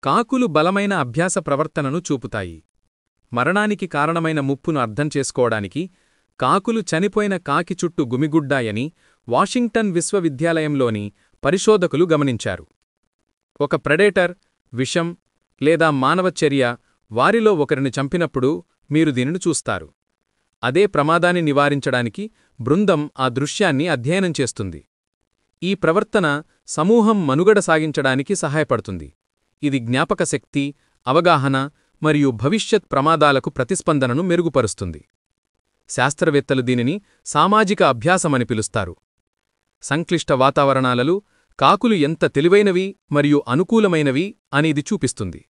కాకులు బలమైన అభ్యాస ప్రవర్తనను చూపుతాయి. మరణానికి కారణమైన ముప్పును అర్థం చేసుకోవడానికి కాకులు చనిపోయిన కాకి చుట్టూ గుమిగుడ్డాయని వాషింగ్టన్ విశ్వవిద్యాలయంలోని పరిశోధకులు గమనించారు. ఒక ప్రెడేటర్, విషం లేదా మానవ చర్య వారిలో ఒకరిని చంపినప్పుడు మీరు దీనిని చూస్తారు. అదే ప్రమాదాన్ని నివారించడానికి బృందం ఆ దృశ్యాన్ని అధ్యయనం చేస్తుంది. ఈ ప్రవర్తన సమూహం మనుగడ సాగించడానికి సహాయపడుతుంది. ఇది జ్ఞాపకశక్తి, అవగాహన మరియు భవిష్యత్ ప్రమాదాలకు ప్రతిస్పందనను మెరుగుపరుస్తుంది. శాస్త్రవేత్తలు దీనిని సామాజిక అభ్యాసమని పిలుస్తారు. సంక్లిష్ట వాతావరణాలలో కాకులు ఎంత తెలివైనవి మరియు అనుకూలమైనవి అనేది చూపిస్తుంది.